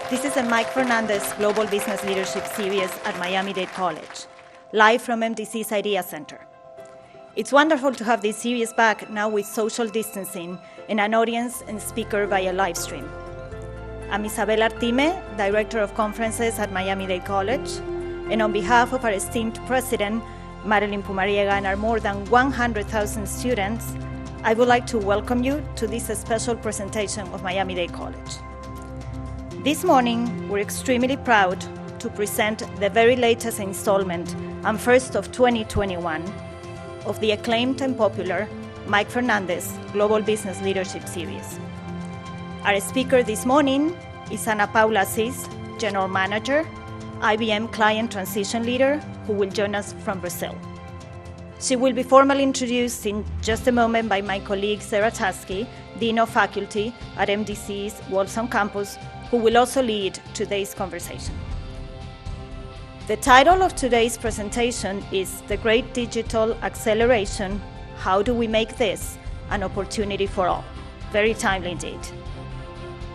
This is a Mike Fernandez Global Business Leadership Series at Miami-Dade College, live from MDC's Idea Center. It's wonderful to have this series back now with social distancing and an audience and speaker via live stream. I'm Isabel Artime, Director of Conferences at Miami-Dade College, and on behalf of our esteemed President, Marilyn Pumariega, and our more than 100,000 students, I would like to welcome you to this special presentation of Miami-Dade College. This morning, we're extremely proud to present the very latest installment and first of 2021 of the acclaimed and popular Mike Fernandez Global Business Leadership Series. Our speaker this morning is Paula Assis, General Manager, IBM Client Transition Leader, who will join us from Brazil. She will be formally introduced in just a moment by my colleague Sarah Tasky, Dean of Faculty at MDC's Waltham campus, who will also lead today's conversation. The title of today's presentation is The Great Digital Acceleration, How Do We Make This an Opportunity for All? Very timely indeed.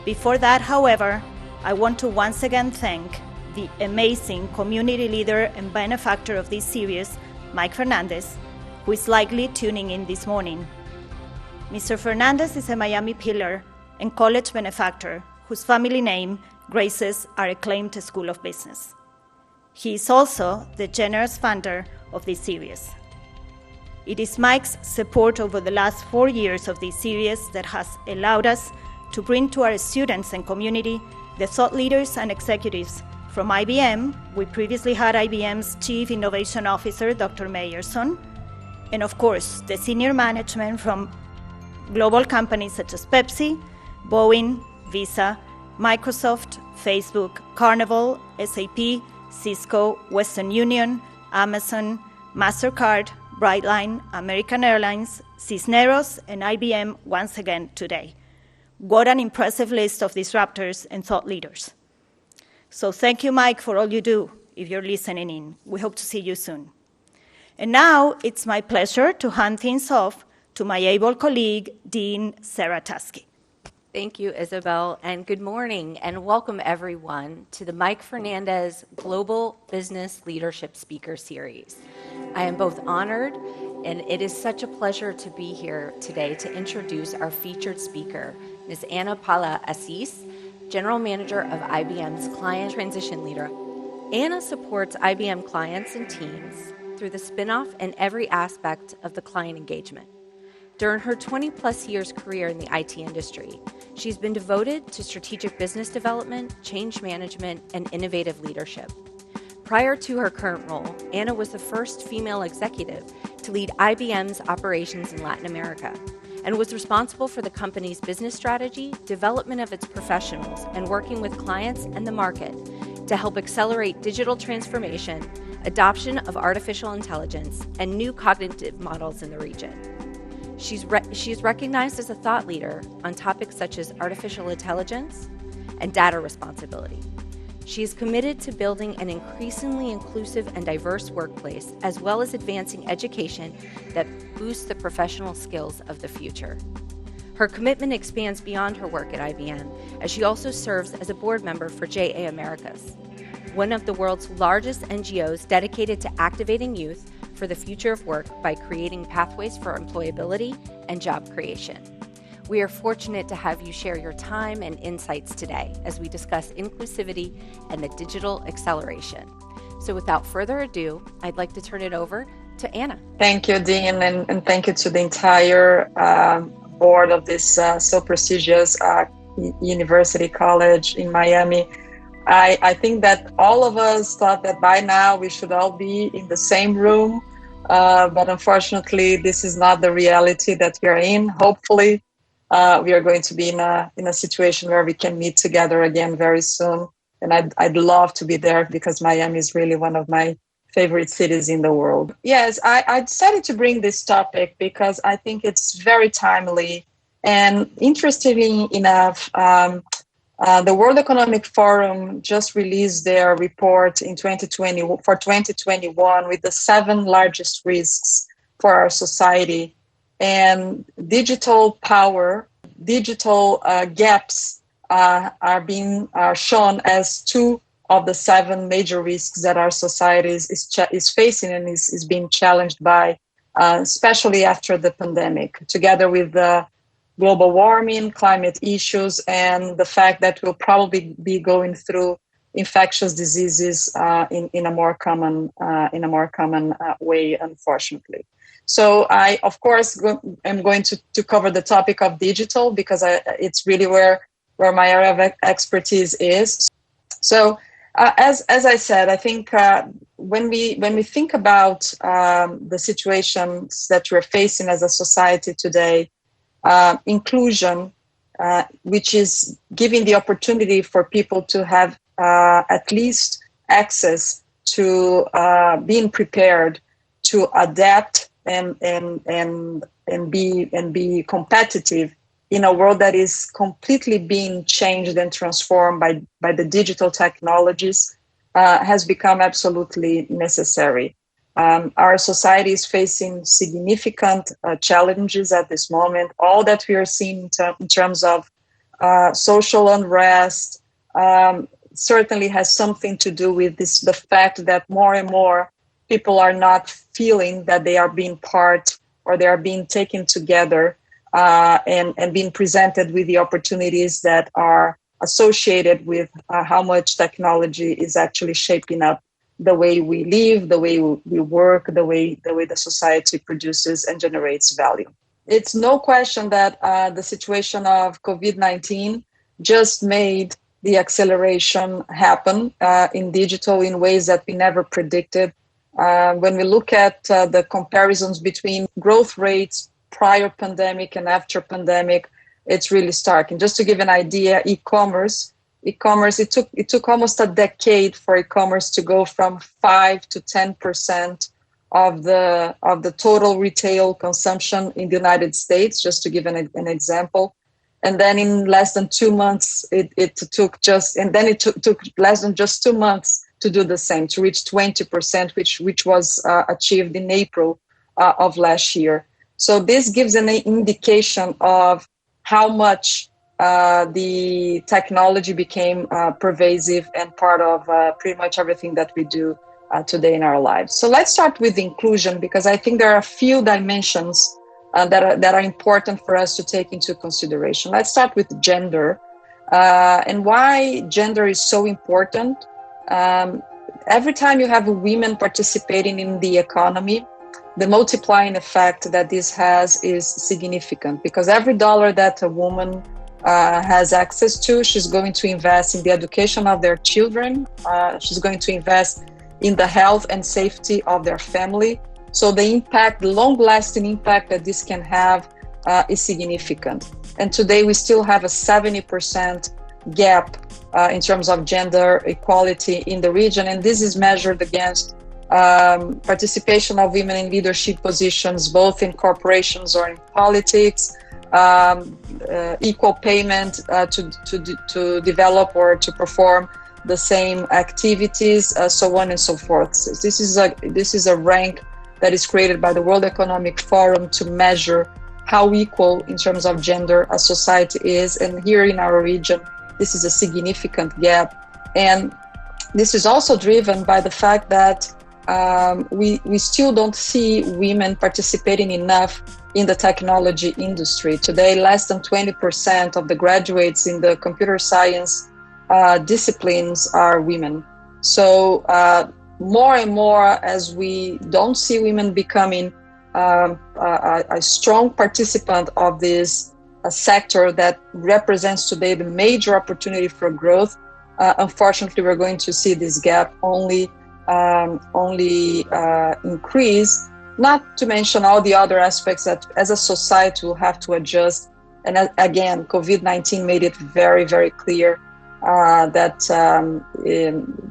Before that, however, I want to once again thank the amazing community leader and benefactor of this series, Mike Fernandez, who is likely tuning in this morning. Mr. Fernandez is a Miami pillar and college benefactor whose family name graces our acclaimed School of Business. He is also the generous funder of this series. It is Mike's support over the last 4 years of this series that has allowed us to bring to our students and community the thought leaders and executives from IBM. We previously had IBM's Chief Innovation Officer, Dr. Meyerson, and of course, the senior management from global companies such as Pepsi, Boeing, Visa, Microsoft, Facebook, Carnival, SAP, Cisco, Western Union, Amazon, MasterCard, Brightline, American Airlines, Cisneros, and IBM once again today. What an impressive list of disruptors and thought leaders. So thank you, Mike, for all you do, if you're listening in. We hope to see you soon. And now it's my pleasure to hand things off to my able colleague, Dean Sarah Tasky. Thank you, Isabel, and good morning, and welcome everyone to the Mike Fernandez Global Business Leadership Speaker Series. I am both honored, and it is such a pleasure to be here today to introduce our featured speaker, Ms. Paula Assis, General Manager of IBM's Client Transition Leader. Anna supports IBM clients and teams through the spinoff and every aspect of the client engagement. During her 20-plus years career in the IT industry, she's been devoted to strategic business development, change management, and innovative leadership. Prior to her current role, Anna was the first female executive to lead IBM's operations in Latin America and was responsible for the company's business strategy, development of its professionals, and working with clients and the market to help accelerate digital transformation, adoption of artificial intelligence, and new cognitive models in the region. She's recognized as a thought leader on topics such as artificial intelligence and data responsibility. She is committed to building an increasingly inclusive and diverse workplace, as well as advancing education that boosts the professional skills of the future. Her commitment expands beyond her work at IBM, as she also serves as a board member for JA Americas, one of the world's largest NGOs dedicated to activating youth for the future of work by creating pathways for employability and job creation. We are fortunate to have you share your time and insights today as we discuss inclusivity and the digital acceleration. So without further ado, I'd like to turn it over to Anna. Thank you, Dean, and thank you to the entire board of this so prestigious university college in Miami. I think that all of us thought that by now we should all be in the same room, but unfortunately, this is not the reality that we are in. Hopefully, we are going to be in a situation where we can meet together again very soon. And I'd love to be there because Miami is really one of my favorite cities in the world. Yes, I decided to bring this topic because I think it's very timely and interestingly enough. The World Economic Forum just released their report in 2020 for 2021 with the 7 largest risks for our society, and digital power, digital gaps are shown as two of the 7 major risks that our society is facing and is being challenged by, especially after the pandemic, together with the global warming, climate issues, and the fact that we'll probably be going through infectious diseases in a more common way, unfortunately. So I, of course, am going to cover the topic of digital because it's really where my area of expertise is. So as I said, I think when we think about the situations that we're facing as a society today, inclusion, which is giving the opportunity for people to have at least access to being prepared to adapt and be competitive in a world that is completely being changed and transformed by the digital technologies, has become absolutely necessary. Our society is facing significant challenges at this moment. All that we are seeing in terms of social unrest certainly has something to do with the fact that more and more people are not feeling that they are being part or they are being taken together and being presented with the opportunities that are associated with how much technology is actually shaping up the way we live, the way we work, the way the society produces and generates value. It's no question that the situation of COVID-19 just made the acceleration happen in digital in ways that we never predicted. When we look at the comparisons between growth rates prior pandemic and after pandemic, it's really stark. And just to give an idea, e-commerce, it took almost a decade for e-commerce to go from 5 to 10% of the total retail consumption in the United States, just to give an example. And then in less than 2 months, it took less than just 2 months to do the same, to reach 20%, which was achieved in April of last year. So this gives an indication of how much the technology became pervasive and part of pretty much everything that we do today in our lives. So let's start with inclusion, because I think there are a few dimensions that are important for us to take into consideration. Let's start with gender and why gender is so important. Every time you have women participating in the economy, the multiplying effect that this has is significant, because every dollar that a woman has access to, she's going to invest in the education of their children. She's going to invest in the health and safety of their family. So the impact, the long-lasting impact that this can have is significant. And today we still have a 70% gap in terms of gender equality in the region. And this is measured against participation of women in leadership positions, both in corporations or in politics, equal payment to develop or to perform the same activities, so on and so forth. So this is a rank that is created by the World Economic Forum to measure how equal in terms of gender a society is. And here in our region, this is a significant gap. And this is also driven by the fact that we still don't see women participating enough in the technology industry. Today, less than 20% of the graduates in the computer science disciplines are women. So more and more, as we don't see women becoming a strong participant of this sector that represents today the major opportunity for growth, unfortunately, we're going to see this gap only increase, not to mention all the other aspects that as a society we'll have to adjust. And again, COVID-19 made it very, very clear that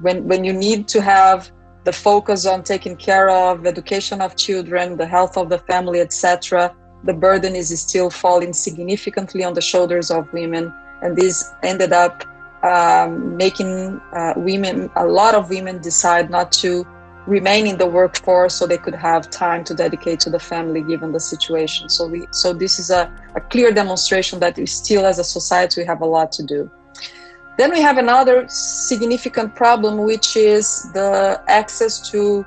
when you need to have the focus on taking care of education of children, the health of the family, etc., the burden is still falling significantly on the shoulders of women. And this ended up making a lot of women decide not to remain in the workforce so they could have time to dedicate to the family given the situation. So this is a clear demonstration that we still as a society we have a lot to do. Then we have another significant problem, which is the access to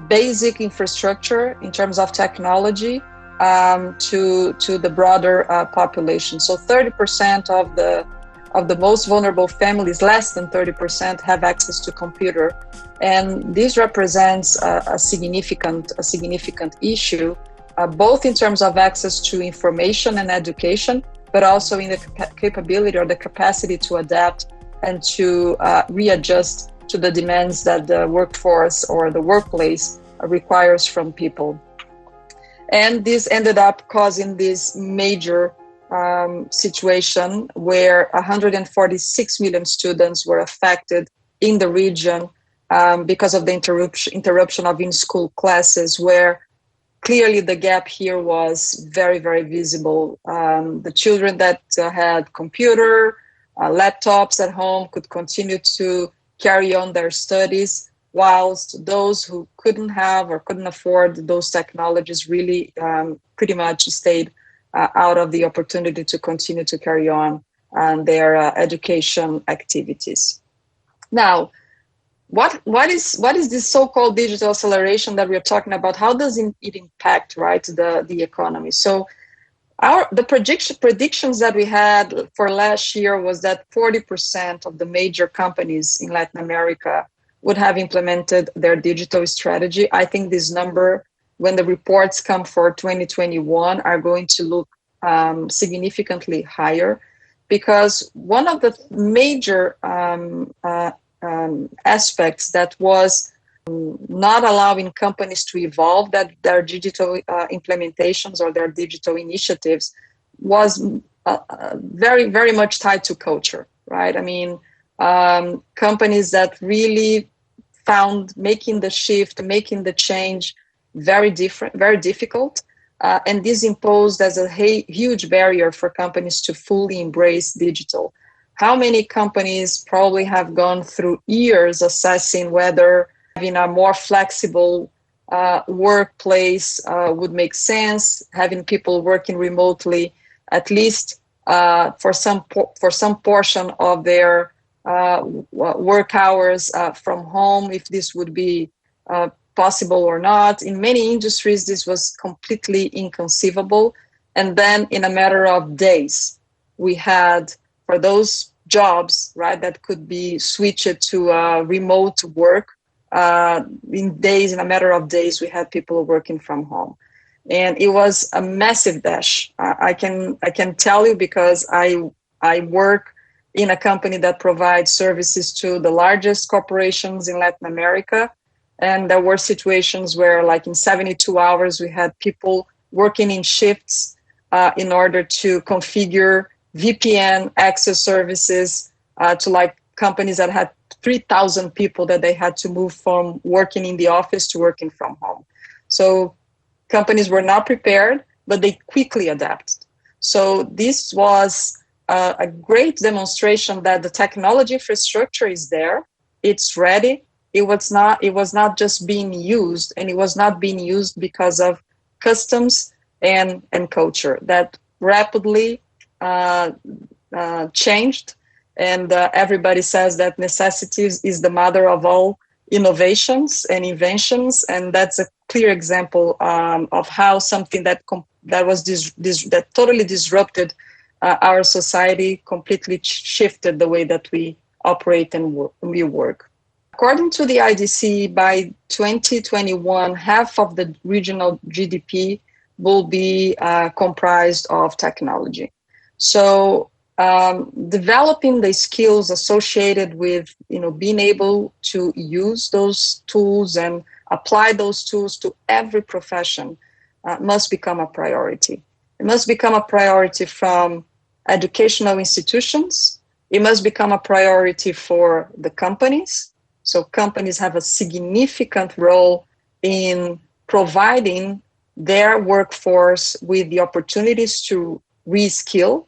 basic infrastructure in terms of technology to the broader population. So 30% of the most vulnerable families, less than 30%, have access to computer, and this represents a significant issue, both in terms of access to information and education, but also in the capability or the capacity to adapt and to readjust to the demands that the workforce or the workplace requires from people. And this ended up causing this major situation where 146 million students were affected in the region because of the interruption of in-school classes, where clearly the gap here was very, very visible. The children that had computer, laptops at home could continue to carry on their studies, whilst those who couldn't have or couldn't afford those technologies really pretty much stayed out of the opportunity to continue to carry on their education activities. Now, what is this so-called digital acceleration that we're talking about? How does it impact, right, the economy? So the predictions that we had for last year was that 40% of the major companies in Latin America would have implemented their digital strategy. I think this number, when the reports come for 2021, are going to look significantly higher, because one of the major aspects that was not allowing companies to evolve their digital implementations or their digital initiatives was very, very much tied to culture, right? I mean, companies that really found making the shift, making the change very difficult. And this imposed as a huge barrier for companies to fully embrace digital. How many companies probably have gone through years assessing whether having a more flexible workplace would make sense, having people working remotely, at least for some portion of their work hours from home, if this would be possible or not. In many industries, this was completely inconceivable. And then in a matter of days, we had, for those jobs, right, that could be switched to remote work, in a matter of days, we had people working from home. And it was a massive dash. I can tell you, because I work in a company that provides services to the largest corporations in Latin America. And there were situations where, like in 72 hours, we had people working in shifts in order to configure VPN access services to like companies that had 3,000 people that they had to move from working in the office to working from home. So companies were not prepared, but they quickly adapted. So this was a great demonstration that the technology infrastructure is there, it's ready. It was not just being used, and it was not being used because of customs and culture that rapidly changed. And everybody says that necessity is the mother of all innovations and inventions, and that's a clear example of how something that totally disrupted our society completely shifted the way that we operate and we work. According to the IDC, by 2021, half of the regional GDP will be comprised of technology. So developing the skills associated with being able to use those tools and apply those tools to every profession must become a priority. It must become a priority from educational institutions. It must become a priority for the companies. So companies have a significant role in providing their workforce with the opportunities to reskill,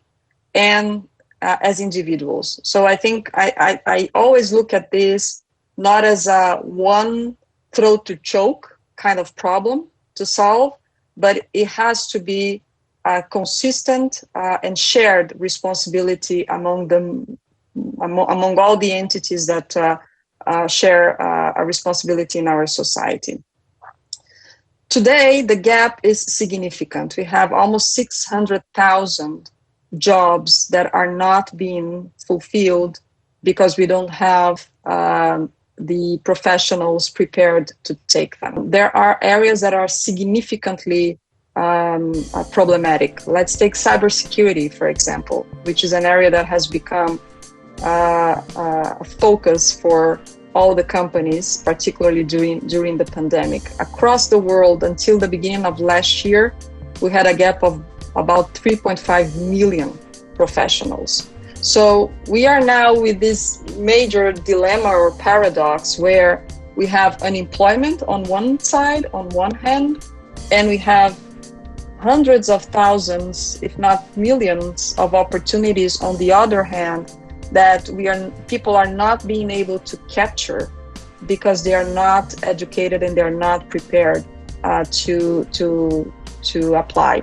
and as individuals. So I think I always look at this not as a one throat to choke kind of problem to solve, but it has to be a consistent and shared responsibility among the among all the entities that share a responsibility in our society. Today, the gap is significant. We have almost 600,000 jobs that are not being fulfilled because we don't have the professionals prepared to take them. There are areas that are significantly problematic. Let's take cybersecurity, for example, which is an area that has become a focus for all the companies, particularly during the pandemic. Across the world, until the beginning of last year, we had a gap of about 3.5 million professionals. So we are now with this major dilemma or paradox where we have unemployment on one side, on one hand, and we have hundreds of thousands, if not millions, of opportunities on the other hand that people are not being able to capture because they are not educated and they are not prepared to apply.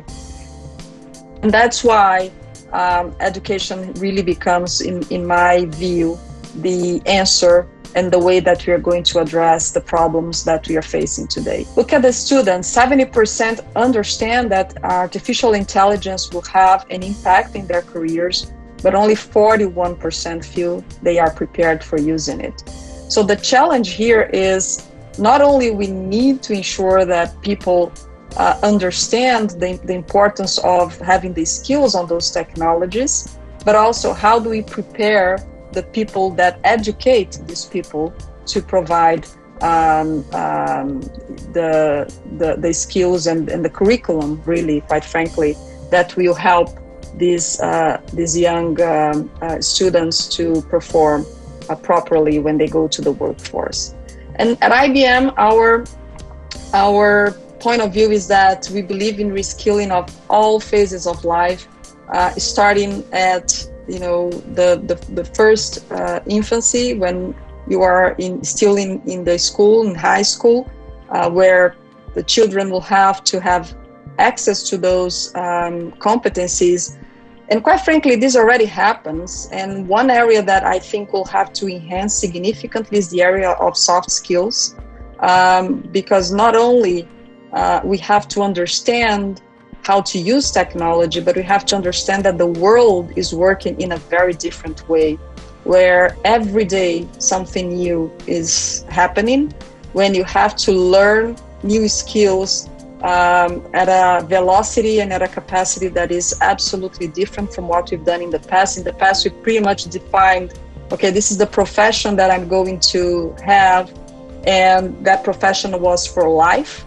And that's why education really becomes, in my view, the answer and the way that we are going to address the problems that we are facing today. Look at the students. 70% understand that artificial intelligence will have an impact in their careers, but only 41% feel they are prepared for using it. So the challenge here is not only we need to ensure that people understand the importance of having the skills on those technologies, but also how do we prepare the people that educate these people to provide the skills and the curriculum, really, quite frankly, that will help these young students to perform properly when they go to the workforce. And at IBM, our point of view is that we believe in reskilling of all phases of life, starting at the first infancy, when you are still in the school, in high school, where the children will have to have access to those competencies. And quite frankly, this already happens. And one area that I think will have to enhance significantly is the area of soft skills, because not only we have to understand how to use technology, but we have to understand that the world is working in a very different way, where every day something new is happening, when you have to learn new skills at a velocity and at a capacity that is absolutely different from what we've done in the past. In the past, we pretty much defined, okay, this is the profession that I'm going to have, and that profession was for life.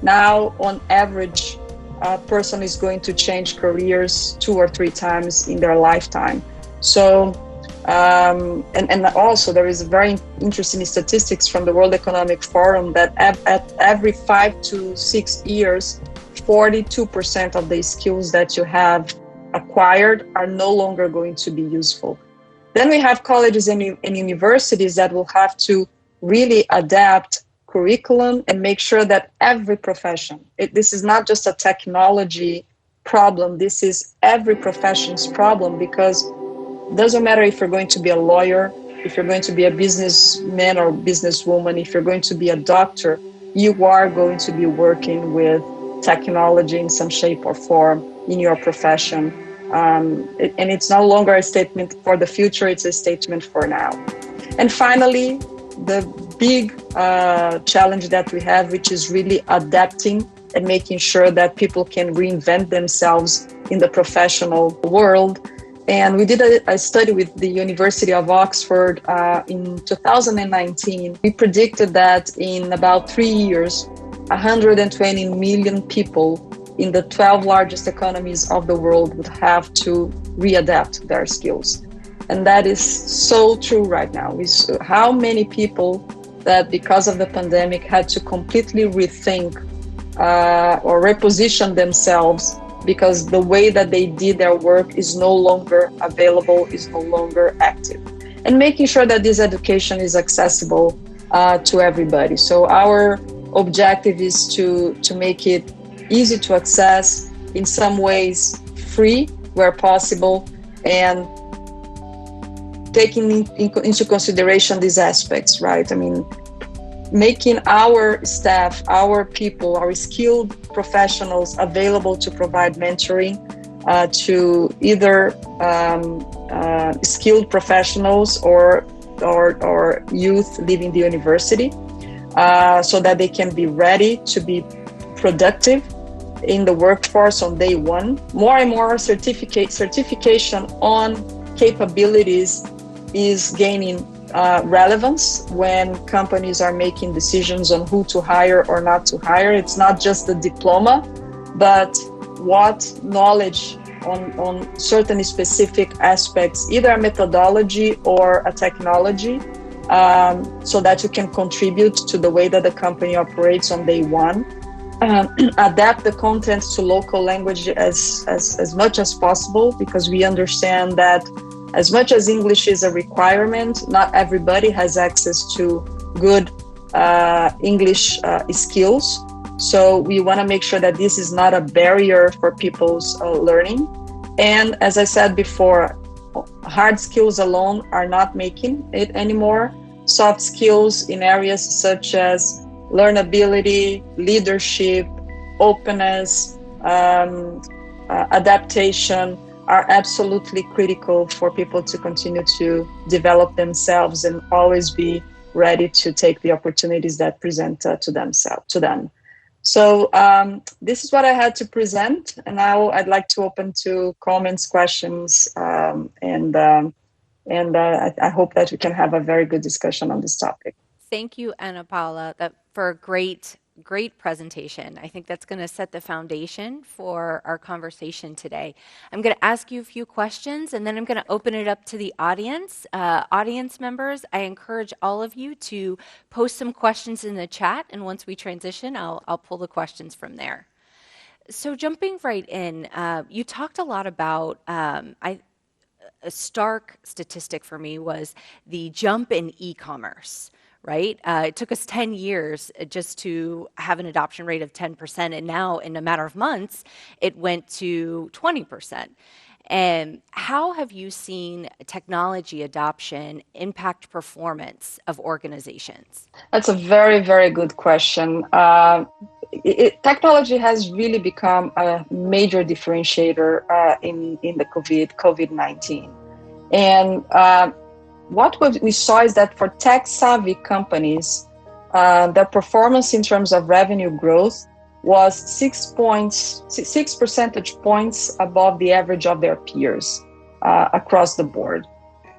Now, on average, a person is going to change careers 2 or 3 times in their lifetime. So, and also there is very interesting statistics from the World Economic Forum that at every 5 to 6 years, 42% of the skills that you have acquired are no longer going to be useful. Then we have colleges and universities that will have to really adapt curriculum and make sure that every profession, this is not just a technology problem, this is every profession's problem, because it doesn't matter if you're going to be a lawyer, if you're going to be a businessman or businesswoman, if you're going to be a doctor, you are going to be working with technology in some shape or form in your profession. And it's no longer a statement for the future, it's a statement for now. And finally, the big challenge that we have, which is really adapting and making sure that people can reinvent themselves in the professional world. And we did a study with the University of Oxford in 2019. We predicted that in about 3 years, 120 million people in the 12 largest economies of the world would have to readapt their skills. And that is so true right now. How many people that because of the pandemic had to completely rethink or reposition themselves because the way that they did their work is no longer available, is no longer active. And making sure that this education is accessible to everybody. So our objective is to make it easy to access, in some ways free where possible, and taking into consideration these aspects, right? I mean, making our staff, our people, our skilled professionals available to provide mentoring to either skilled professionals or youth leaving the university, so that they can be ready to be productive in the workforce on day one. More and more certification on capabilities is gaining relevance when companies are making decisions on who to hire or not to hire. It's not just the diploma, but what knowledge on certain specific aspects, either a methodology or a technology, so that you can contribute to the way that the company operates on day one. Adapt the content to local language as much as possible, because we understand that as much as English is a requirement, not everybody has access to good English skills. So we want to make sure that this is not a barrier for people's learning. And as I said before, hard skills alone are not making it anymore. Soft skills in areas such as learnability, leadership, openness, adaptation are absolutely critical for people to continue to develop themselves and always be ready to take the opportunities that present to them. So this is what I had to present, and now I'd like to open to comments, questions, and I hope that we can have a very good discussion on this topic. Thank you, Ana Paula, for a great presentation. I think that's going to set the foundation for our conversation today. I'm going to ask you a few questions, and then I'm going to open it up to the audience. Audience members, I encourage all of you to post some questions in the chat, and once we transition, I'll pull the questions from there. So jumping right in, you talked a lot about, a stark statistic for me was the jump in e-commerce. Right? It took us 10 years just to have an adoption rate of 10%, and now in a matter of months, it went to 20%. And how have you seen technology adoption impact performance of organizations? That's a very, very good question. Technology has really become a major differentiator in the COVID-19. And what we saw is that for tech-savvy companies, their performance in terms of revenue growth was 6 percentage points above the average of their peers across the board.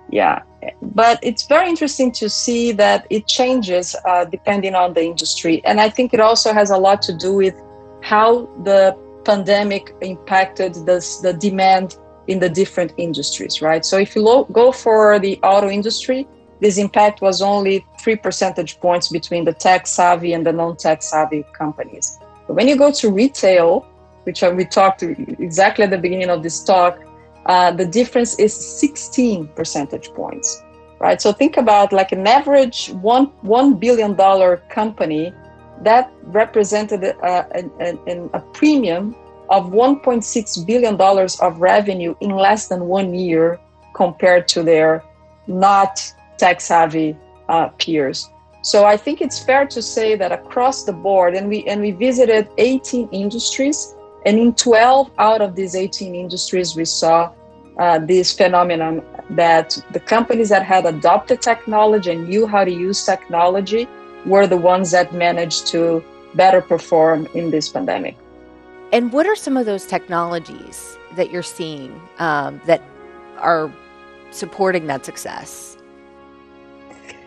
Yeah, but it's very interesting to see that it changes depending on the industry. And I think it also has a lot to do with how the pandemic impacted the demand in the different industries, right? So if you go for the auto industry, this impact was only 3 percentage points between the tech-savvy and the non-tech-savvy companies. But when you go to retail, which we talked exactly at the beginning of this talk, the difference is 16 percentage points, right? So think about like an average $1 billion company that represented a premium of $1.6 billion of revenue in less than 1 year compared to their not tech-savvy peers. So I think it's fair to say that across the board, and we visited 18 industries, and in 12 out of these 18 industries, we saw this phenomenon that the companies that had adopted technology and knew how to use technology were the ones that managed to better perform in this pandemic. And what are some of those technologies that you're seeing that are supporting that success?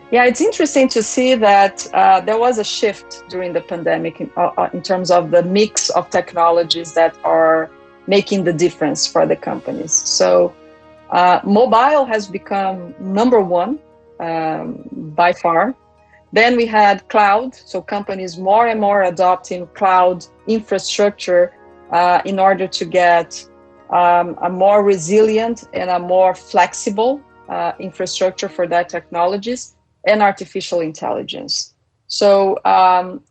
Yeah, it's interesting to see that there was a shift during the pandemic in terms of the mix of technologies that are making the difference for the companies. So mobile has become number one by far. Then we had cloud, so companies more and more adopting cloud infrastructure in order to get a more resilient and a more flexible infrastructure for that technologies, and artificial intelligence. So on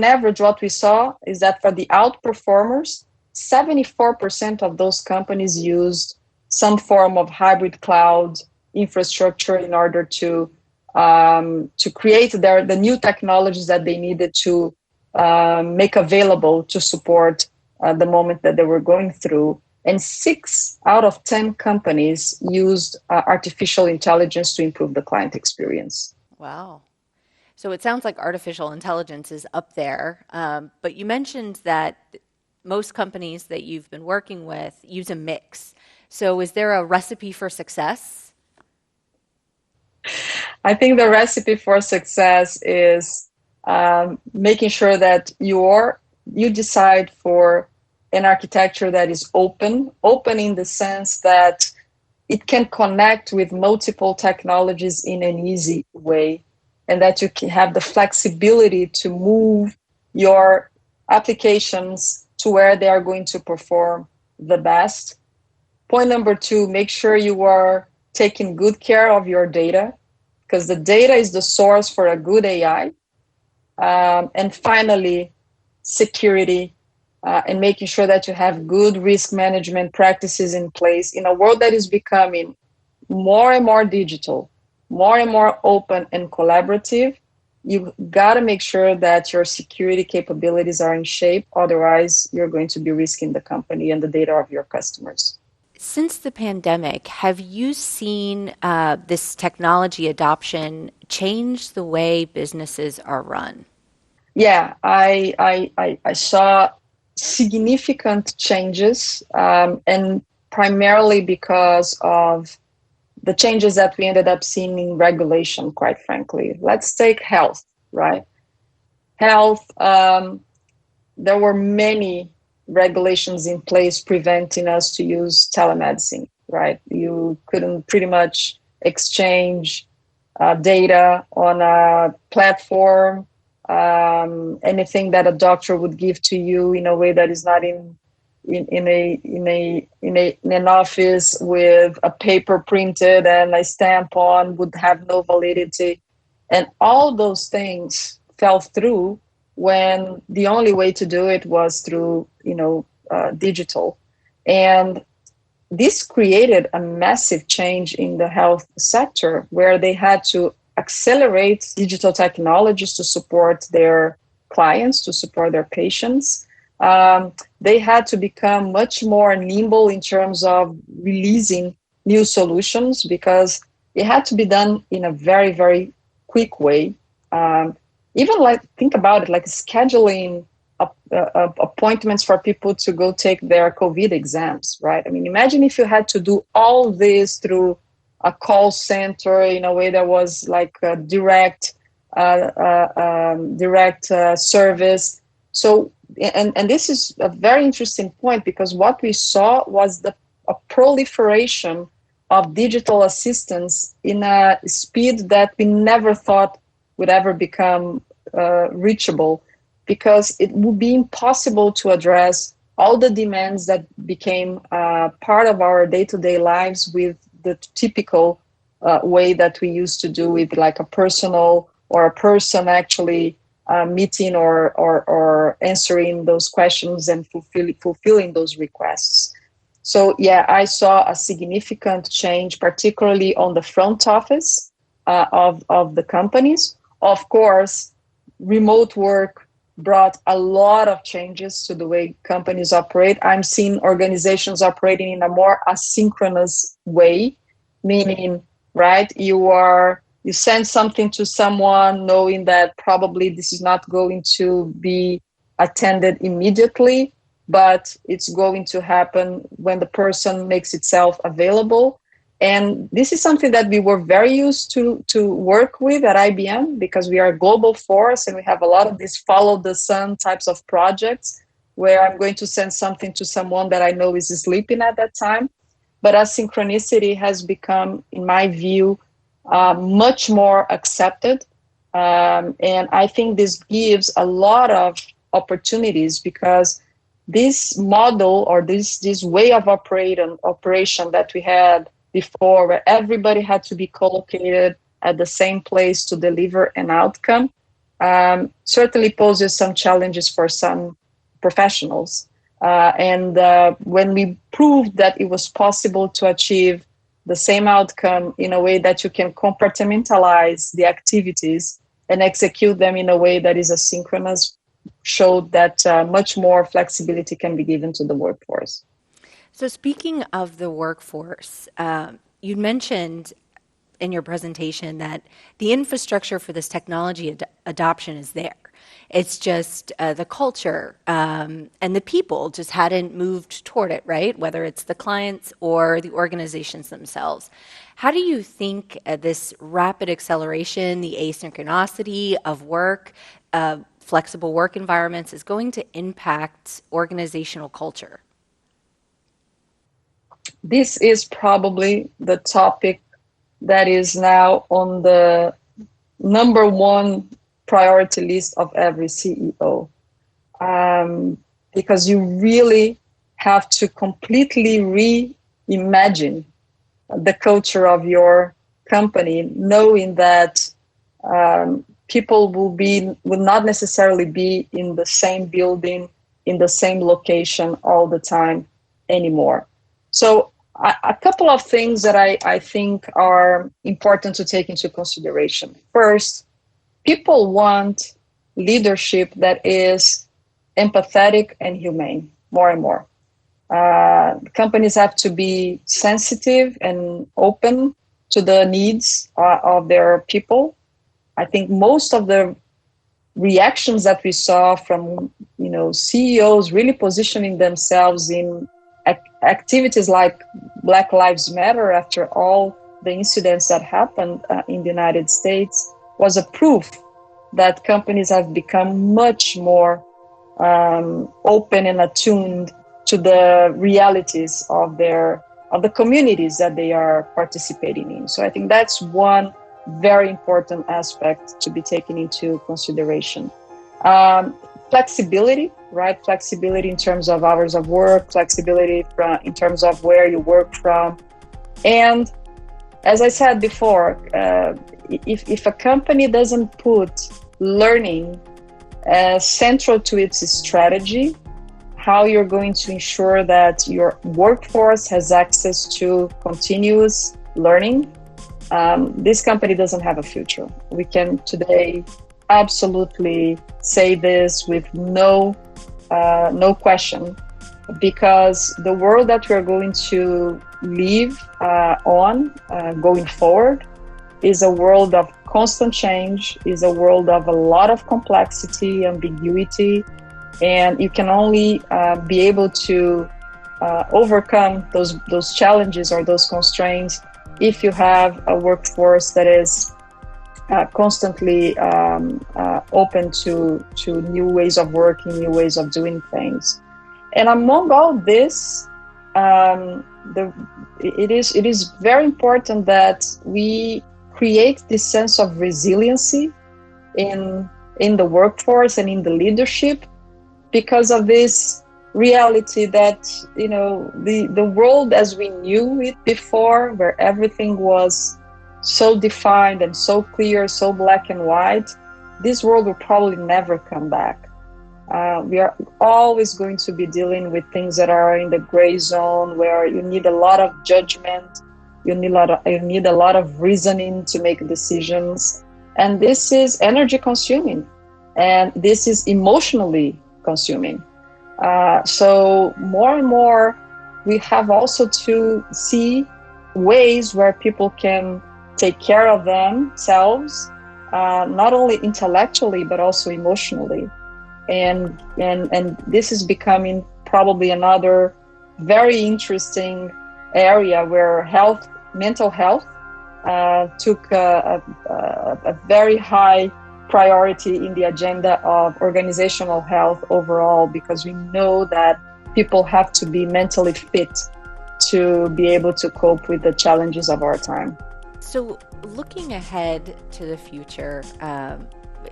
average, what we saw is that for the outperformers, 74% of those companies used some form of hybrid cloud infrastructure in order to create the new technologies that they needed to make available to support the moment that they were going through. And 6 out of 10 companies used artificial intelligence to improve the client experience. Wow. So it sounds like artificial intelligence is up there. But you mentioned that most companies that you've been working with use a mix. So is there a recipe for success? I think the recipe for success is making sure that you decide for an architecture that is open in the sense that it can connect with multiple technologies in an easy way, and that you can have the flexibility to move your applications to where they are going to perform the best. Point number 2, make sure you are taking good care of your data, because the data is the source for a good AI. And finally, security, and making sure that you have good risk management practices in place in a world that is becoming more and more digital, more and more open and collaborative. You got to make sure that your security capabilities are in shape. Otherwise, you're going to be risking the company and the data of your customers. Since the pandemic, have you seen this technology adoption change the way businesses are run? Yeah, I saw significant changes, and primarily because of the changes that we ended up seeing in regulation, quite frankly. Let's take health, right? Health, there were many regulations in place preventing us to use telemedicine, right? You couldn't pretty much exchange data on a platform, anything that a doctor would give to you in a way that is not in an office with a paper printed and a stamp on would have no validity. And all those things fell through when the only way to do it was through, digital. And this created a massive change in the health sector, where they had to accelerate digital technologies to support their clients, to support their patients. They had to become much more nimble in terms of releasing new solutions, because it had to be done in a very, very quick way. Even think about it, like scheduling appointments for people to go take their COVID exams, right? I mean, imagine if you had to do all this through a call center in a way that was like a direct service. So, and this is a very interesting point, because what we saw was a proliferation of digital assistants in a speed that we never thought would ever become reachable, because it would be impossible to address all the demands that became part of our day-to-day lives with the typical way that we used to do with like a personal or a person actually meeting or answering those questions and fulfilling those requests. So yeah, I saw a significant change, particularly on the front office of the companies. Of course, remote work brought a lot of changes to the way companies operate. I'm seeing organizations operating in a more asynchronous way, meaning, right, you send something to someone knowing that probably this is not going to be attended immediately, but it's going to happen when the person makes itself available. And this is something that we were very used to work with at IBM, because we are a global force and we have a lot of these follow the sun types of projects where I'm going to send something to someone that I know is sleeping at that time. But asynchronicity has become, in my view, much more accepted. And I think this gives a lot of opportunities, because this model or this way of operation that we had before, where everybody had to be co-located at the same place to deliver an outcome, certainly poses some challenges for some professionals. When we proved that it was possible to achieve the same outcome in a way that you can compartmentalize the activities and execute them in a way that is asynchronous, showed that much more flexibility can be given to the workforce. So speaking of the workforce, you mentioned in your presentation that the infrastructure for this technology adoption is there. It's just the culture and the people just hadn't moved toward it, right? Whether it's the clients or the organizations themselves. How do you think this rapid acceleration, the asynchronicity of work, flexible work environments is going to impact organizational culture? This is probably the topic that is now on the number one priority list of every CEO, because you really have to completely reimagine the culture of your company, knowing that people will not necessarily be in the same building, in the same location all the time anymore. So a couple of things that I think are important to take into consideration. First, people want leadership that is empathetic and humane, more and more. Companies have to be sensitive and open to the needs of their people. I think most of the reactions that we saw from CEOs really positioning themselves in activities like Black Lives Matter after all the incidents that happened in the United States was a proof that companies have become much more open and attuned to the realities of the communities that they are participating in. So I think that's one very important aspect to be taken into consideration. Flexibility, right? Flexibility in terms of hours of work, flexibility in terms of where you work from. And as I said before, if a company doesn't put learning as central to its strategy, how you're going to ensure that your workforce has access to continuous learning, this company doesn't have a future. We can today absolutely say this with no question, because the world that we're going to live going forward is a world of constant change, is a world of a lot of complexity, ambiguity, and you can only be able to overcome those challenges or those constraints if you have a workforce that is constantly open to new ways of working, new ways of doing things. And among all this, it is very important that we create this sense of resiliency in the workforce and in the leadership, because of this reality that the world as we knew it before, where everything was so defined and so clear, so black and white, this world will probably never come back. We are always going to be dealing with things that are in the gray zone, where you need a lot of judgment, you need a lot of reasoning to make decisions, and this is energy consuming, and this is emotionally consuming. So more and more, we have also to see ways where people can take care of themselves, not only intellectually but also emotionally, and this is becoming probably another very interesting area where mental health took a very high priority in the agenda of organizational health overall, because we know that people have to be mentally fit to be able to cope with the challenges of our time. So looking ahead to the future,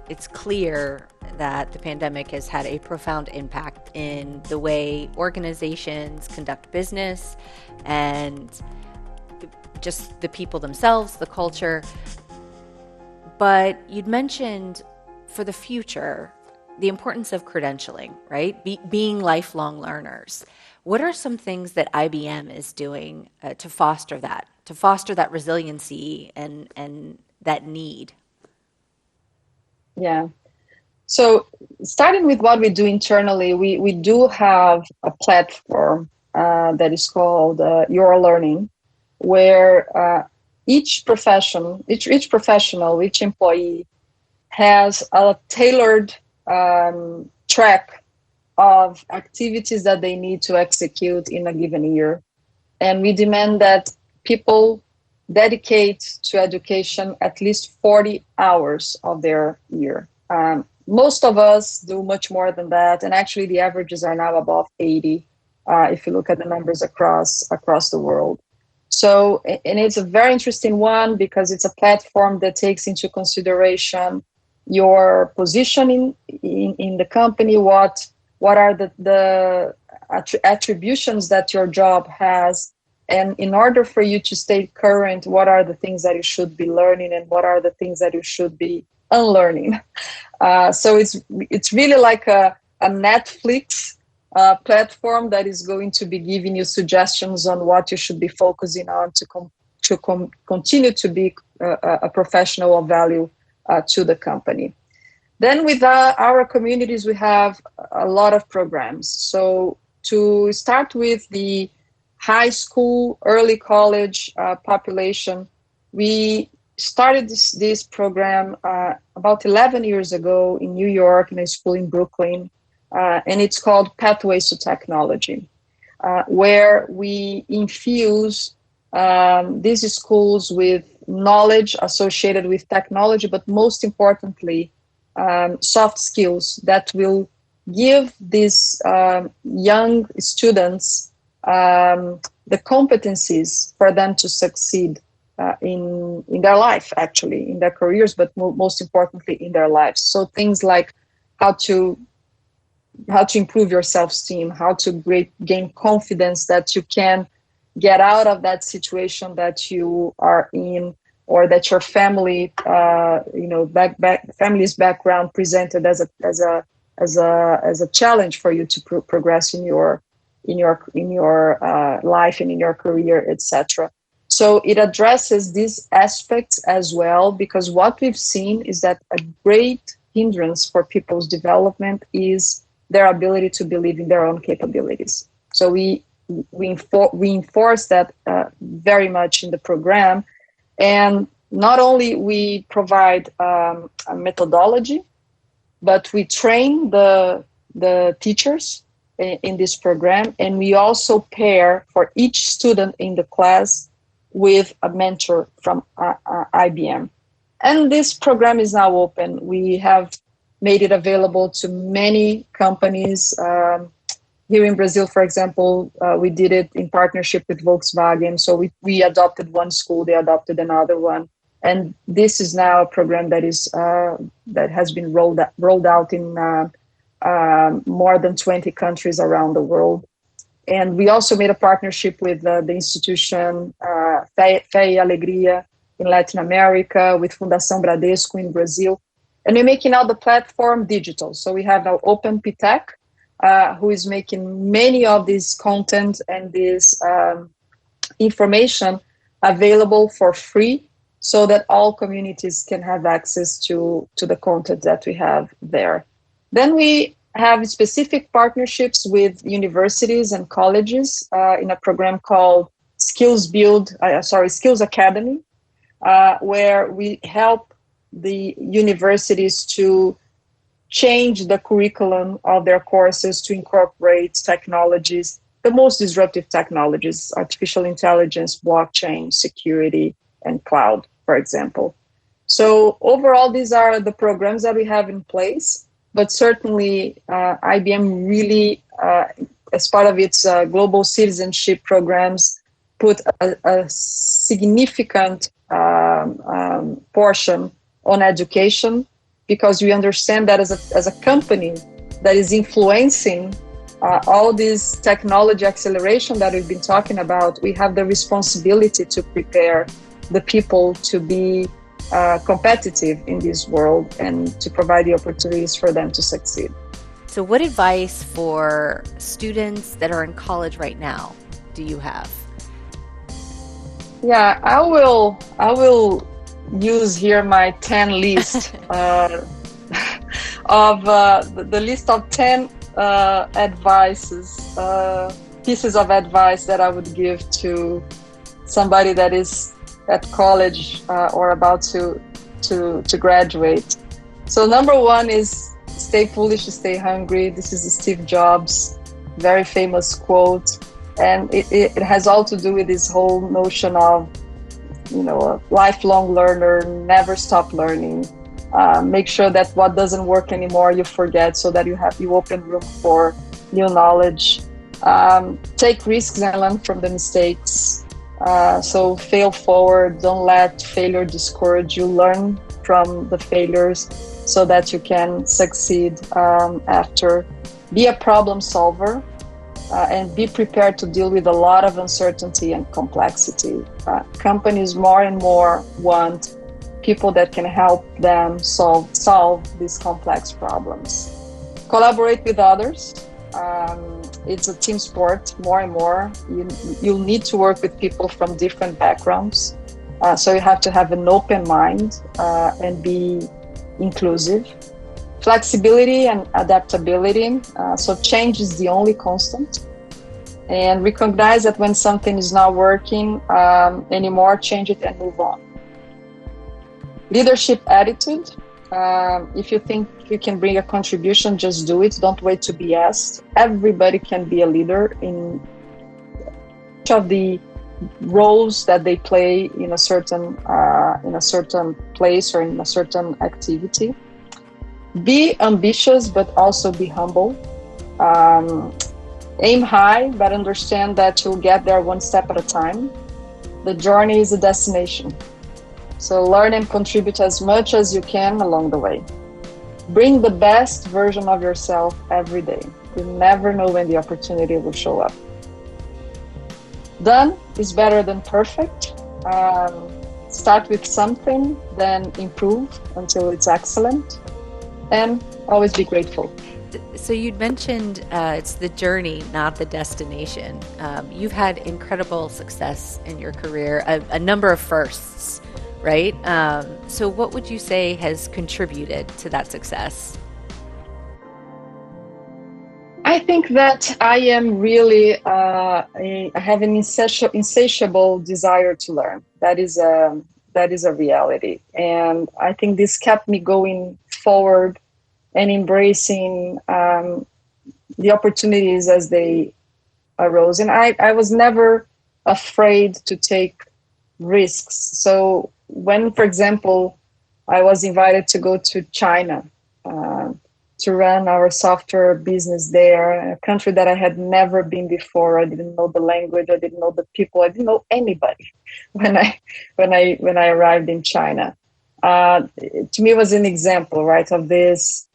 it's clear that the pandemic has had a profound impact in the way organizations conduct business and just the people themselves, the culture. But you'd mentioned for the future, the importance of credentialing, right? Being lifelong learners. What are some things that IBM is doing to foster that resiliency and that need? Yeah. So starting with what we do internally, we do have a platform that is called Your Learning, where each professional, each employee has a tailored track of activities that they need to execute in a given year. And we demand that people dedicate to education at least 40 hours of their year. Most of us do much more than that, and actually the averages are now above 80 if you look at the numbers across the world. So, and it's a very interesting one because it's a platform that takes into consideration your position in the company, what are the attributions that your job has, and in order for you to stay current, what are the things that you should be learning and what are the things that you should be unlearning. So it's really like a Netflix platform that is going to be giving you suggestions on what you should be focusing on to continue to be a professional of value to the company. Then with our communities, we have a lot of programs. So to start with the high school, early college population, we started this program about 11 years ago in New York in a school in Brooklyn, and it's called Pathways to Technology, where we infuse these schools with knowledge associated with technology, but most importantly, soft skills that will give these young students the competencies for them to succeed in their life, actually, in their careers, but most importantly in their lives. So things like how to improve your self-esteem, how to gain confidence that you can get out of that situation that you are in, or that your family, family's background presented as a challenge for you to progress in your life and in your career, etc. So it addresses these aspects as well, because what we've seen is that a great hindrance for people's development is their ability to believe in their own capabilities. So we enforce that very much in the program. And not only we provide a methodology, but we train the teachers in this program, and we also pair for each student in the class with a mentor from IBM. And this program is now open. We have made it available to many companies. Here in Brazil, for example, we did it in partnership with Volkswagen. So we adopted one school, they adopted another one. And this is now a program that has been rolled out in more than 20 countries around the world. And we also made a partnership with the institution Fé y Alegria in Latin America, with Fundação Bradesco in Brazil. And we're making now the platform digital. So we have now Open PTech, who is making many of this content and this information available for free, so that all communities can have access to the content that we have there. Then we have specific partnerships with universities and colleges in a program called Skills Academy, where we help the universities to change the curriculum of their courses to incorporate technologies, the most disruptive technologies, artificial intelligence, blockchain, security, and cloud, for example. So overall, these are the programs that we have in place, but certainly IBM really, as part of its global citizenship programs, put a significant portion on education, because we understand that as a company that is influencing all this technology acceleration that we've been talking about, we have the responsibility to prepare the people to be competitive in this world and to provide the opportunities for them to succeed. So what advice for students that are in college right now do you have? Yeah, I will use here my 10 list of the list of 10 pieces of advice that I would give to somebody that is at college or about to graduate. So number one is stay foolish, stay hungry. This is Steve Jobs' very famous quote. And it has all to do with this whole notion of, a lifelong learner, never stop learning. Make sure that what doesn't work anymore, you forget so that you open room for new knowledge. Take risks and learn from the mistakes. So fail forward. Don't let failure discourage you. Learn from the failures so that you can succeed after. Be a problem solver. And be prepared to deal with a lot of uncertainty and complexity. Companies more and more want people that can help them solve these complex problems. Collaborate with others. It's a team sport more and more. You'll need to work with people from different backgrounds. So you have to have an open mind and be inclusive. Flexibility and adaptability. So change is the only constant. And recognize that when something is not working anymore, change it and move on. Leadership attitude. If you think you can bring a contribution, just do it. Don't wait to be asked. Everybody can be a leader in each of the roles that they play in a certain place or in a certain activity. Be ambitious, but also be humble. Aim high, but understand that you'll get there one step at a time. The journey is a destination. So learn and contribute as much as you can along the way. Bring the best version of yourself every day. You never know when the opportunity will show up. Done is better than perfect. Start with something, then improve until it's excellent. And always be grateful. So you'd mentioned it's the journey, not the destination. You've had incredible success in your career, a number of firsts, right? So what would you say has contributed to that success? I think that I am really, I have an insatiable desire to learn. That is a reality. And I think this kept me going forward and embracing the opportunities as they arose. And I was never afraid to take risks. So when, for example, I was invited to go to China to run our software business there, a country that I had never been before. I didn't know the language, I didn't know the people, I didn't know anybody when I arrived in China. To me, it was an example, right, of this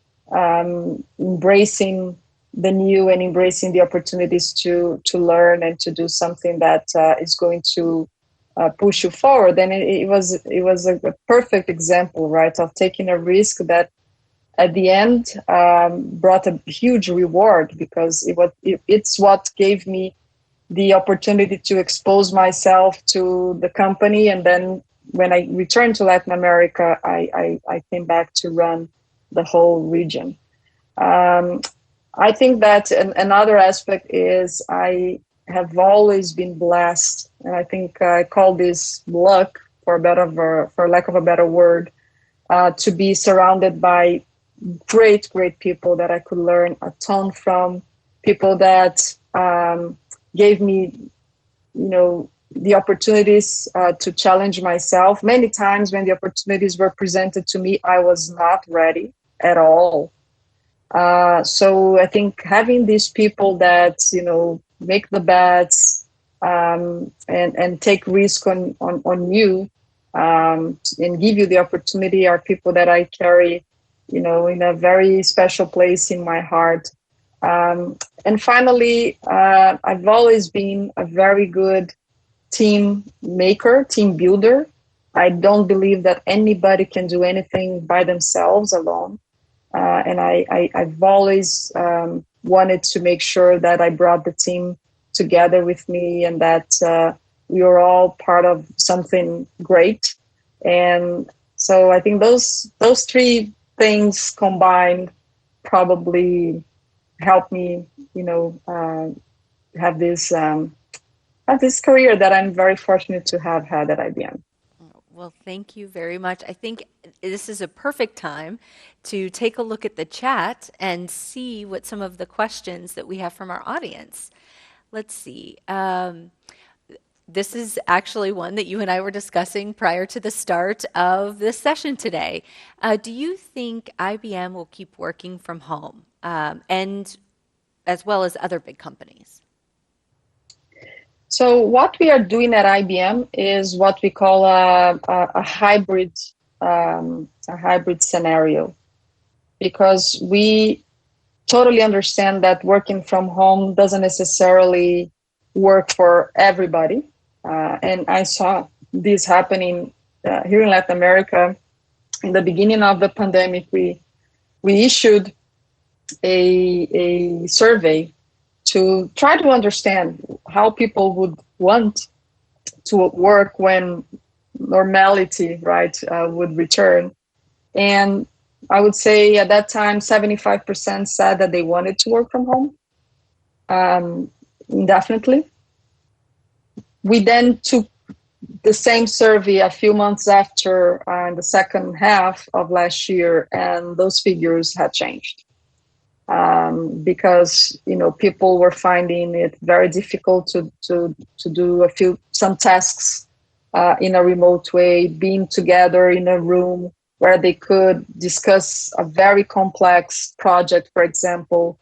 embracing the new and embracing the opportunities to learn and to do something that is going to push you forward. And it was a perfect example, right, of taking a risk that at the end brought a huge reward, because it's what gave me the opportunity to expose myself to the company. And then when I returned to Latin America, I came back to run the whole region. I think that another aspect is I have always been blessed, and I think I call this luck, for lack of a better word, to be surrounded by great people that I could learn a ton from, people that gave me, the opportunities to challenge myself. Many times when the opportunities were presented to me, I was not ready at all. So I think having these people that, make the bets and take risk on you and give you the opportunity are people that I carry, in a very special place in my heart. And finally, I've always been a very good team maker, team builder. I don't believe that anybody can do anything by themselves alone. And I've always wanted to make sure that I brought the team together with me and that we were all part of something great. And so I think those three things combined probably help me, have this career that I'm very fortunate to have had at IBM. Well, thank you very much. I think this is a perfect time to take a look at the chat and see what some of the questions that we have from our audience. Let's see. This is actually one that you and I were discussing prior to the start of this session today. Do you think IBM will keep working from home, and as well as other big companies? So what we are doing at IBM is what we call a hybrid scenario, because we totally understand that working from home doesn't necessarily work for everybody. And I saw this happening here in Latin America. In the beginning of the pandemic, we issued a survey to try to understand how people would want to work when normality, right, would return. And I would say at that time, 75% said that they wanted to work from home indefinitely. We then took the same survey a few months after in the second half of last year, and those figures had changed. Because people were finding it very difficult to do some tasks in a remote way, being together in a room where they could discuss a very complex project, for example,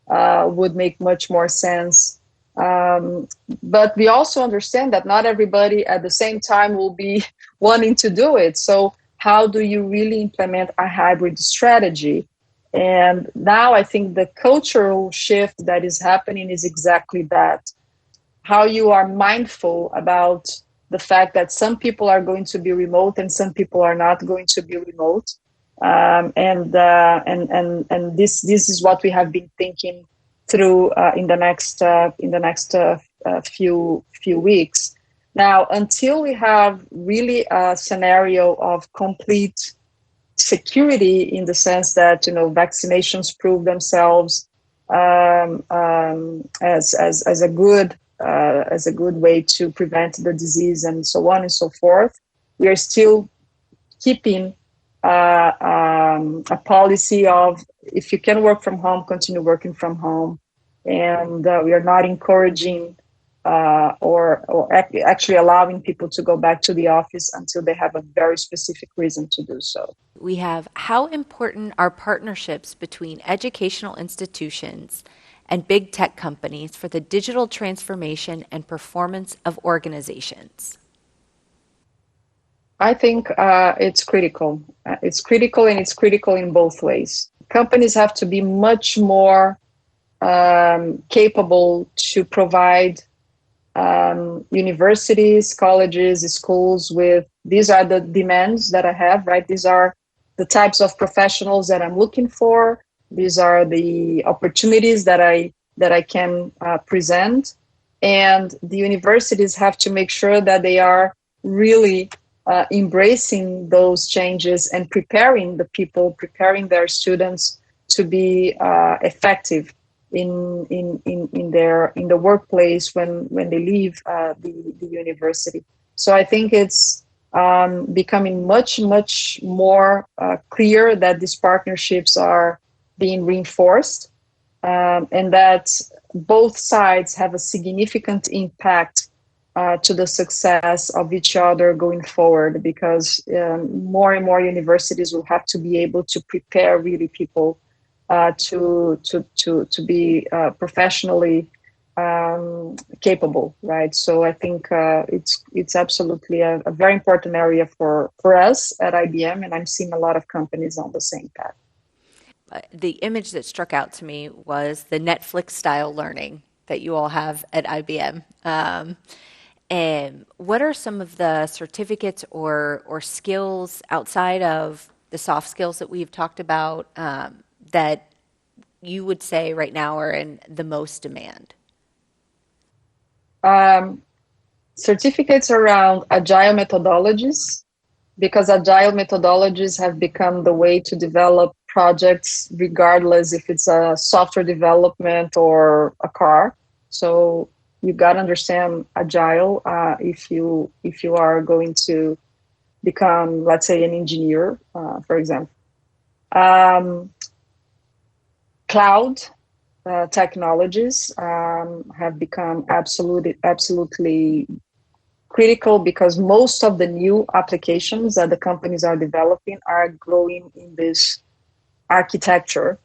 would make much more sense. But we also understand that not everybody at the same time will be wanting to do it. So how do you really implement a hybrid strategy? And now I think the cultural shift that is happening is exactly that. How you are mindful about the fact that some people are going to be remote and some people are not going to be remote. And this is what we have been thinking through in the next few weeks. Now, until we have really a scenario of complete security in the sense that vaccinations prove themselves as a good way to prevent the disease and so on and so forth, we are still keeping a policy of, if you can work from home, continue working from home, and we are not encouraging or actually allowing people to go back to the office until they have a very specific reason to do so. We have, how important are partnerships between educational institutions and big tech companies for the digital transformation and performance of organizations? I think it's critical. It's critical, and it's critical in both ways. Companies have to be much more capable to provide universities, colleges, schools with, these are the demands that I have, right? These are the types of professionals that I'm looking for. These are the opportunities that I can present. And the universities have to make sure that they are really embracing those changes and preparing the people, preparing their students to be effective in the workplace when they leave the university. So I think it's becoming much more clear that these partnerships are being reinforced, and that both sides have a significant impact to the success of each other going forward, because more and more universities will have to be able to prepare really people to be professionally capable, right? So I think it's absolutely a very important area for us at IBM, and I'm seeing a lot of companies on the same path. The image that struck out to me was the Netflix-style learning that you all have at IBM. What are some of the certificates or skills outside of the soft skills that we've talked about that you would say right now are in the most demand? Certificates around agile methodologies, because agile methodologies have become the way to develop projects, regardless if it's a software development or a car. So you got to understand agile if you are going to become, let's say, an engineer, for example. Cloud technologies have become absolutely critical, because most of the new applications that the companies are developing are growing in this architecture.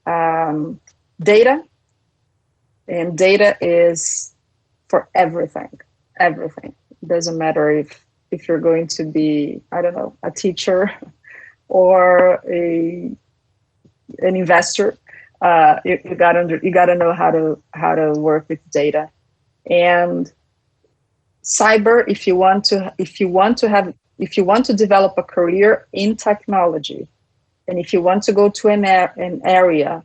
Data, and data is for everything. It doesn't matter if you're going to be, I don't know, a teacher or an investor. You gotta know how to work with data. And cyber, if you want to develop a career in technology, and if you want to go to an area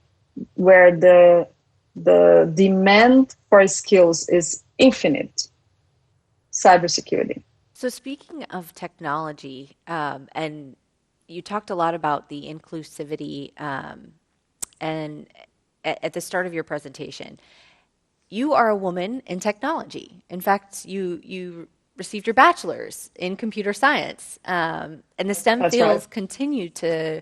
where the demand for skills is infinite, cybersecurity. So speaking of technology, and you talked a lot about the inclusivity, and at the start of your presentation, you are a woman in technology. In fact, you received your bachelor's in computer science, and the STEM That's fields right. continue to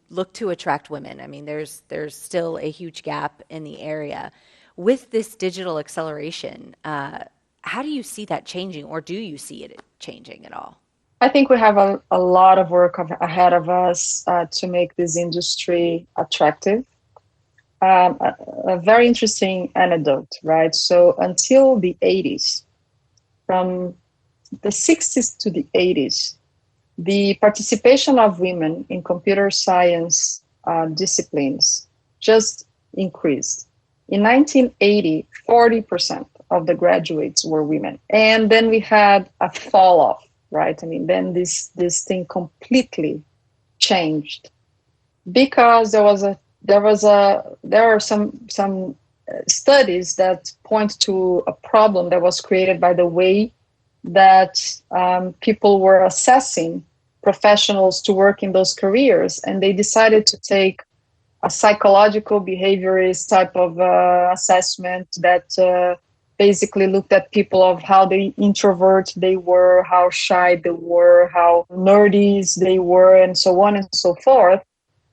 look to attract women. I mean, there's still a huge gap in the area. With this digital acceleration, how do you see that changing, or do you see it changing at all? I think we have a lot of work ahead of us to make this industry attractive. A very interesting anecdote, right? So until the 80s, from the 60s to the 80s, the participation of women in computer science disciplines just increased. In 1980, 40% of the graduates were women. And then we had a fall off, right? I mean, then this thing completely changed, because there are some studies that point to a problem that was created by the way that people were assessing professionals to work in those careers, and they decided to take a psychological behaviorist type of assessment that basically looked at people of how they introvert they were, how shy they were, how nerdy they were, and so on and so forth,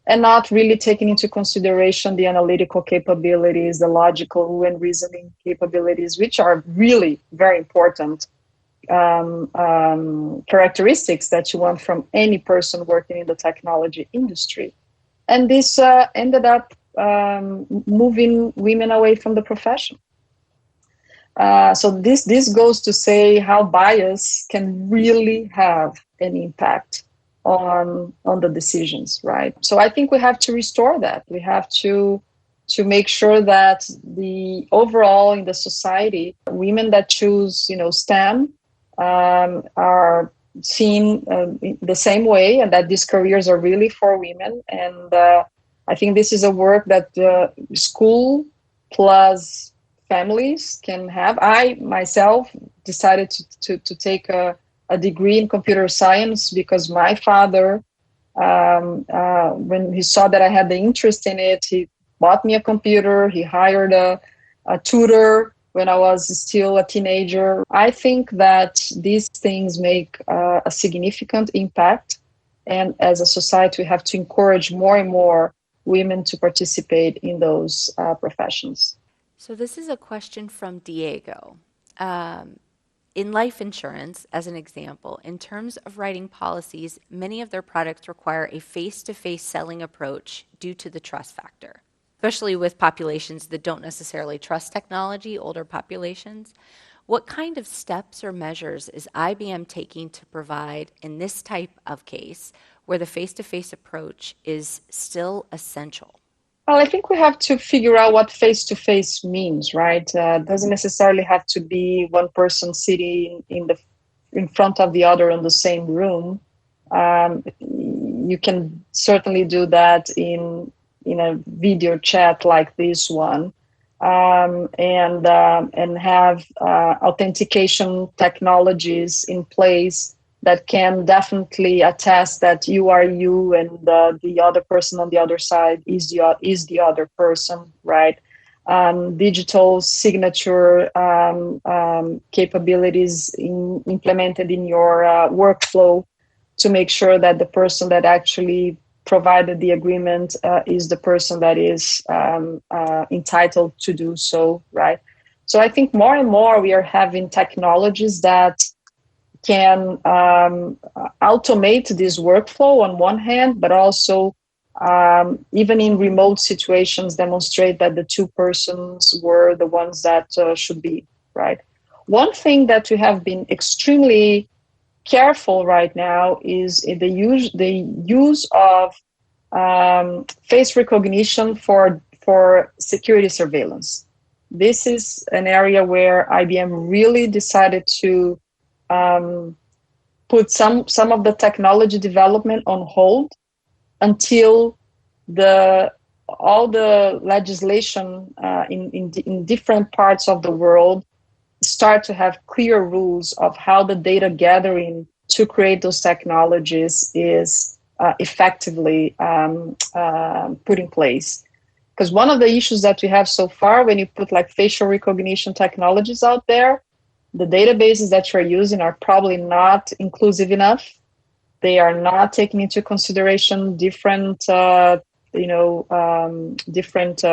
and not really taking into consideration the analytical capabilities, the logical and reasoning capabilities, which are really very important characteristics that you want from any person working in the technology industry. And this ended up moving women away from the profession. So this goes to say how bias can really have an impact on the decisions, right? So I think we have to restore that. We have to make sure that the overall in the society, women that choose, STEM are seen the same way, and that these careers are really for women. And I think this is a work that school plus families can have. I myself decided to take a degree in computer science because my father, when he saw that I had the interest in it, he bought me a computer. He hired a tutor when I was still a teenager. I think that these things make a significant impact. And as a society, we have to encourage more and more women to participate in those professions. So this is a question from Diego. In life insurance, as an example, in terms of writing policies, many of their products require a face-to-face selling approach due to the trust factor, especially with populations that don't necessarily trust technology, older populations. What kind of steps or measures is IBM taking to provide in this type of case where the face-to-face approach is still essential? Well, I think we have to figure out what face-to-face means, right? It doesn't necessarily have to be one person sitting in front of the other in the same room. You can certainly do that in a video chat like this one, and have authentication technologies in place that can definitely attest that you are you, and the other person on the other side is the other person, right? Digital signature capabilities implemented in your workflow to make sure that the person that actually provided the agreement is the person that is entitled to do so, right? So I think more and more we are having technologies that can automate this workflow on one hand, but also even in remote situations demonstrate that the two persons were the ones that should be, right? One thing that we have been extremely careful right now is the use of face recognition for security surveillance. This is an area where IBM really decided to put some of the technology development on hold until all the legislation in different parts of the world start to have clear rules of how the data gathering to create those technologies is effectively put in place. Because one of the issues that we have so far when you put like facial recognition technologies out there, the databases that you're using are probably not inclusive enough. They are not taking into consideration different different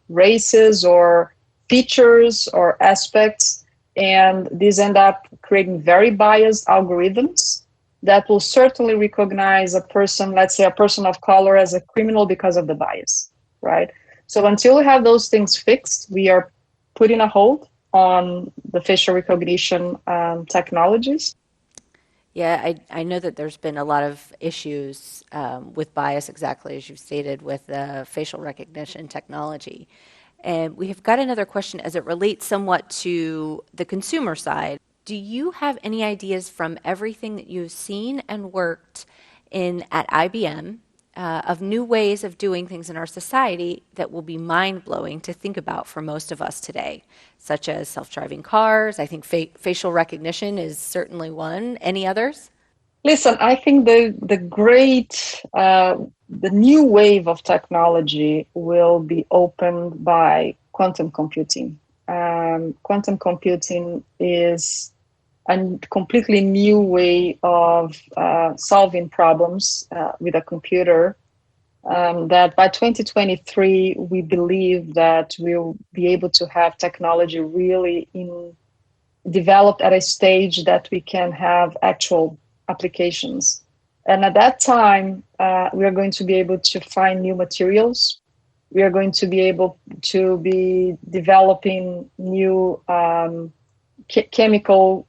races or features or aspects, and these end up creating very biased algorithms that will certainly recognize a person, let's say a person of color, as a criminal because of the bias, right? So until we have those things fixed, we are putting a hold on the facial recognition technologies. Yeah, I know that there's been a lot of issues with bias, exactly as you've stated, with the facial recognition technology. And we have got another question as it relates somewhat to the consumer side. Do you have any ideas from everything that you've seen and worked in at IBM of new ways of doing things in our society that will be mind-blowing to think about for most of us today, such as self-driving cars? I think facial recognition is certainly one. Any others? Listen, I think the new wave of technology will be opened by quantum computing. Quantum computing is a completely new way of solving problems with a computer, that by 2023, we believe that we'll be able to have technology really developed at a stage that we can have actual applications. And at that time, we are going to be able to find new materials. We are going to be able to be developing new chemical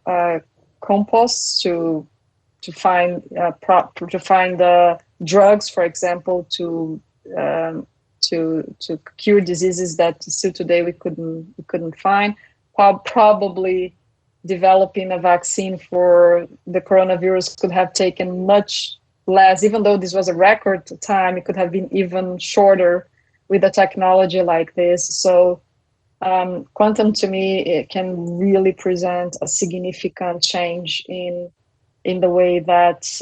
composts to find drugs, for example, to cure diseases that still today we couldn't find. Probably developing a vaccine for the coronavirus could have taken much less, even though this was a record time. It could have been even shorter with a technology like this. So quantum, to me, it can really present a significant change in the way that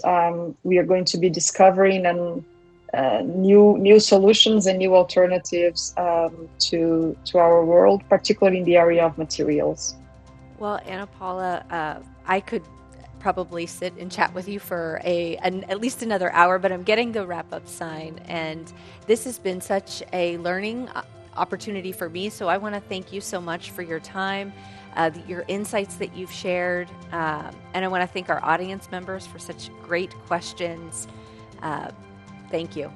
we are going to be discovering and new solutions and new alternatives to our world, particularly in the area of materials. Well, Ana Paula, I could probably sit and chat with you for at least another hour, but I'm getting the wrap-up sign, and this has been such a learning opportunity for me. So I want to thank you so much for your time, your insights that you've shared, and I want to thank our audience members for such great questions. Thank you.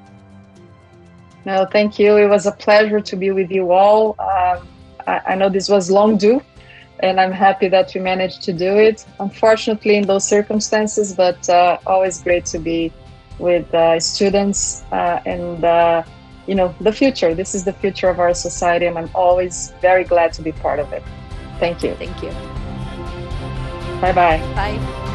No, thank you. It was a pleasure to be with you all. I know this was long due, and I'm happy that we managed to do it, unfortunately, in those circumstances, but always great to be with students and the future. This is the future of our society, and I'm always very glad to be part of it. Thank you. Thank you. Bye-bye. Bye.